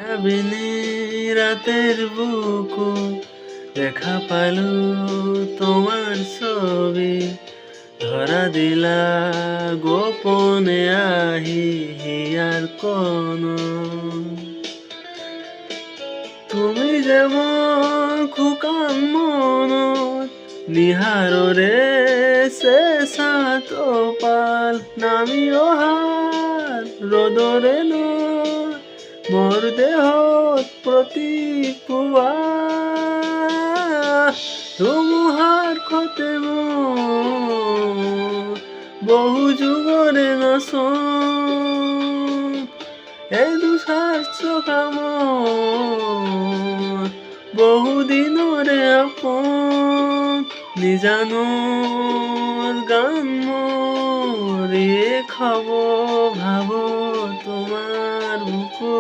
বিনি রাতের বুকু দেখা পালু তোমার ছবি ধরা দিলা গোপনে আহি হিয়ার কোন তুমি যেমন খুকান মনত নিহাররে শেষা পাল নামি অহার রোদরে নয় মোর দেহত প্রতি পুয়া তুমহার খতে বহু যুগরে নস এই দুসার চোখাম বহুদিনরে আপন নিজানোর গান মরিয়ে খাব ভাব তোমার বুকু